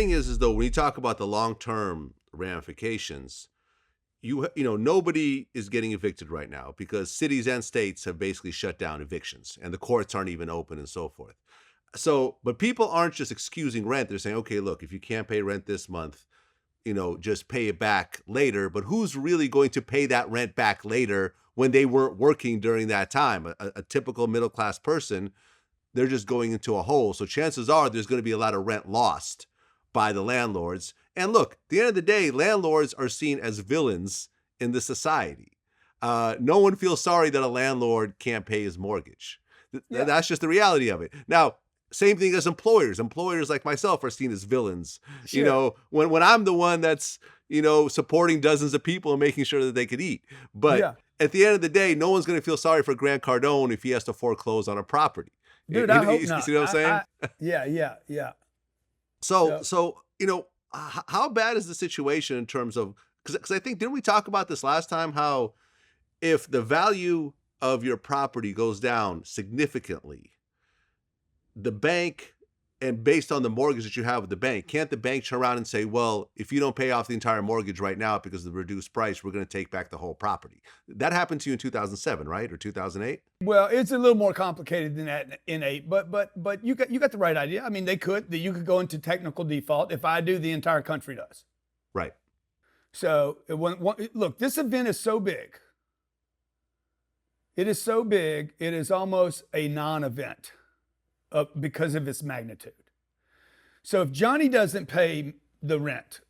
thing is though, when you talk about the long-term ramifications, nobody is getting evicted right now because cities and states have basically shut down evictions and the courts aren't even open and so forth. So, but people aren't just excusing rent. They're saying, okay, look, if you can't pay rent this month, just pay it back later. But who's really going to pay that rent back later when they weren't working during that time? A typical middle-class person, they're just going into a hole. So chances are there's going to be a lot of rent lost by the landlords. And look, at the end of the day, landlords are seen as villains in the society. No one feels sorry that a landlord can't pay his mortgage. Yeah. That's just the reality of it. Now, same thing as employers. Employers like myself are seen as villains. Sure. When I'm the one that's, supporting dozens of people and making sure that they could eat. But Yeah. at the end of the day, no one's going to feel sorry for Grant Cardone if he has to foreclose on a property. Dude, I hope You not. see what I'm saying? Yeah. So, how bad is the situation in terms of, because I think, didn't we talk about this last time, how if the value of your property goes down significantly, the bank, and based on the mortgage that you have with the bank, can't the bank turn around and say, well, if you don't pay off the entire mortgage right now because of the reduced price, we're going to take back the whole property? That happened to you in 2007, right? Or 2008? Well, it's a little more complicated than that in 8, but you got the right idea. I mean, you could go into technical default. If I do, the entire country does. Right. So look, this event is so big. It is so big, it is almost a non-event because of its magnitude. So if Johnny doesn't pay the rent,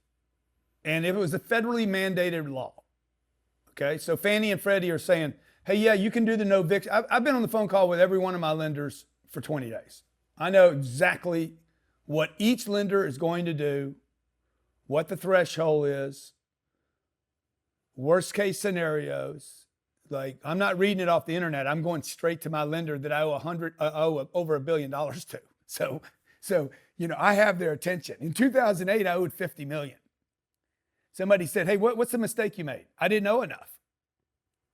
and if it was a federally mandated law, okay, so Fannie and Freddie are saying, hey, yeah, you can do the no eviction. I've been on the phone call with every one of my lenders for 20 days. I know exactly what each lender is going to do, what the threshold is, worst case scenarios. Like, I'm not reading it off the internet. I'm going straight to my lender that I owe over $1 billion to. So, I have their attention. In 2008, I owed $50 million. Somebody said, hey, what's the mistake you made? I didn't know enough.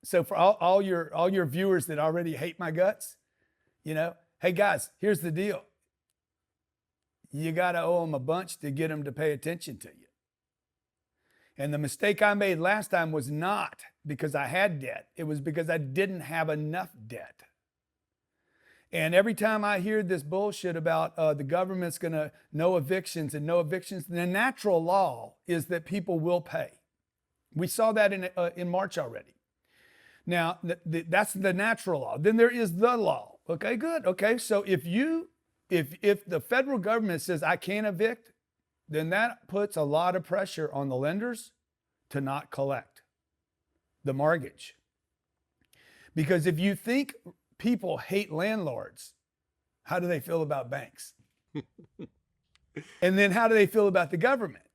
So for all your viewers that already hate my guts, hey guys, here's the deal. You got to owe them a bunch to get them to pay attention to you. And the mistake I made last time was not because I had debt. It was because I didn't have enough debt. And every time I hear this bullshit about the government's going to no evictions, the natural law is that people will pay. We saw that in March already. Now, that's the natural law. Then there is the law. Okay, good. Okay, so if the federal government says I can't evict, then that puts a lot of pressure on the lenders to not collect the mortgage. Because if you think people hate landlords, how do they feel about banks? And then how do they feel about the government?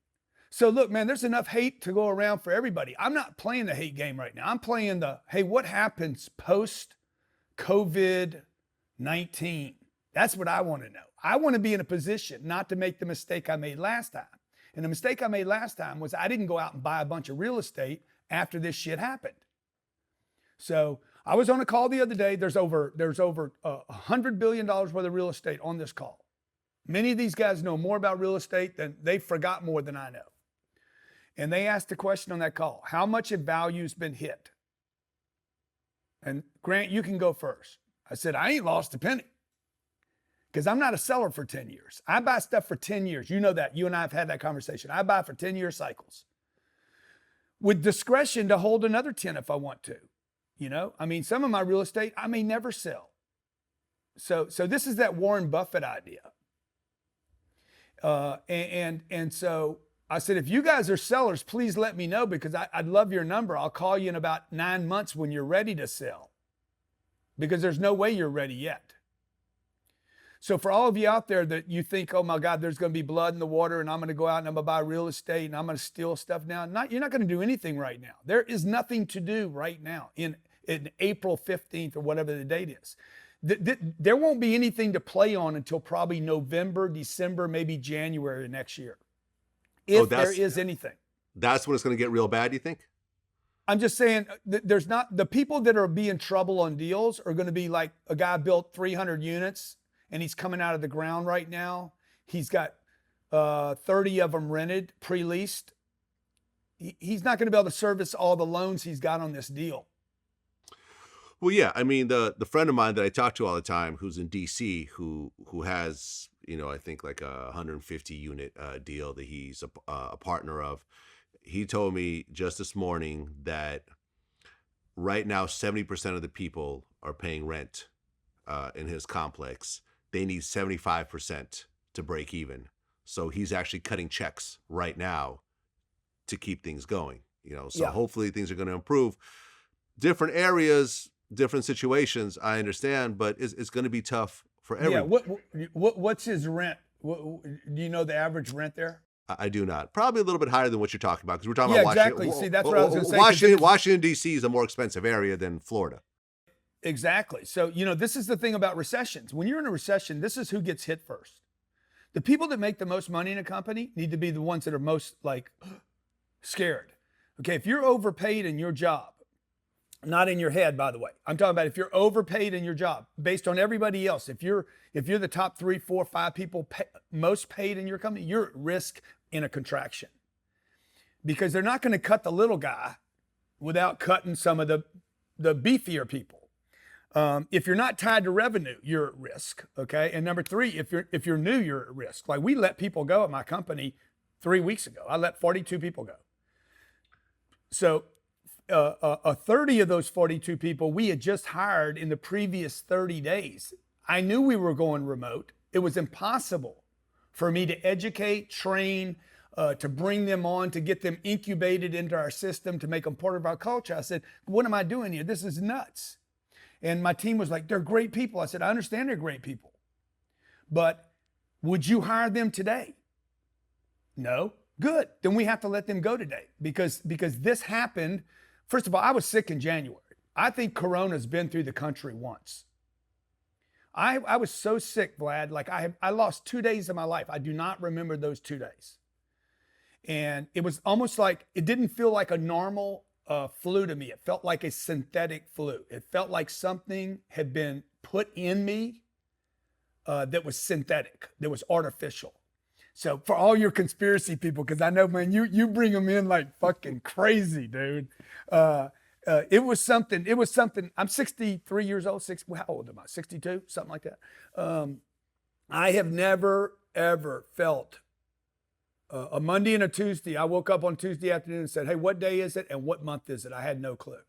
So look, man, there's enough hate to go around for everybody. I'm not playing the hate game right now. I'm playing hey, what happens post COVID-19? That's what I want to know. I want to be in a position not to make the mistake I made last time. And the mistake I made last time was I didn't go out and buy a bunch of real estate after this shit happened. So I was on a call the other day. There's over $100 billion worth of real estate on this call. Many of these guys know more about real estate than they forgot more than I know. And they asked a question on that call: how much of value's been hit? And Grant, you can go first. I said, I ain't lost a penny. Because I'm not a seller for 10 years. I buy stuff for 10 years. You know that. You and I have had that conversation. I buy for 10-year cycles with discretion to hold another 10 if I want to. Some of my real estate I may never sell. So this is that Warren Buffett idea. And so I said, if you guys are sellers, please let me know because I'd love your number. I'll call you in about 9 months when you're ready to sell, because there's no way you're ready yet. So for all of you out there that you think, oh my God, there's going to be blood in the water and I'm going to go out and I'm going to buy real estate and I'm going to steal stuff now. You're not going to do anything right now. There is nothing to do right now in April 15th or whatever the date is. There won't be anything to play on until probably November, December, maybe January next year. If there is anything. That's when it's going to get real bad, you think? I'm just saying there's not, the people that are being trouble on deals are going to be like a guy built 300 units and he's coming out of the ground right now. He's got 30 of them rented, pre-leased. He's not going to be able to service all the loans he's got on this deal. Well, yeah, I mean the friend of mine that I talk to all the time, who's in DC, who has I think like a 150 unit deal that he's a partner of. He told me just this morning that right now 70% of the people are paying rent in his complex. They need 75% to break even. So he's actually cutting checks right now to keep things going. So Yeah. hopefully things are going to improve. Different areas, different situations, I understand, but it's going to be tough for Yeah. everyone. What's his rent? Do you know the average rent there? I do not. Probably a little bit higher than what you're talking about, because we're talking Yeah, about Washington. exactly. See, that's what I was going to say. 'Cause Washington D.C. is a more expensive area than Florida. Exactly. So, this is the thing about recessions. When you're in a recession, this is who gets hit first. The people that make the most money in a company need to be the ones that are most scared. Okay, if you're overpaid in your job, not in your head, by the way. I'm talking about if you're overpaid in your job based on everybody else. If you're the top 3, 4, 5 people most paid in your company, you're at risk in a contraction, because they're not going to cut the little guy without cutting some of the beefier people. If you're not tied to revenue, you're at risk. Okay, and number 3, if you're new, you're at risk. Like, we let people go at my company 3 weeks ago. I let 42 people go. So 30 of those 42 people we had just hired in the previous 30 days. I knew we were going remote. It was impossible for me to educate, train, to bring them on, to get them incubated into our system, to make them part of our culture. I said, what am I doing here? This is nuts. And my team was like, they're great people. I said, I understand they're great people, but would you hire them today? No. Good. Then we have to let them go today, because this happened. First of all, I was sick in January. I think Corona's been through the country once. I was so sick, Vlad. Like, I lost 2 days of my life. I do not remember those 2 days. And it was almost like, it didn't feel like a normal flu to me. It felt like a synthetic flu. It felt like something had been put in me that was synthetic, that was artificial. So for all your conspiracy people, because I know, man, you bring them in like fucking crazy, dude. It was something. I'm 63 years old. How old am I? 62, something like that. I have never ever felt a Monday and a Tuesday. I woke up on Tuesday afternoon and said, "Hey, what day is it and what month is it?" I had no clue.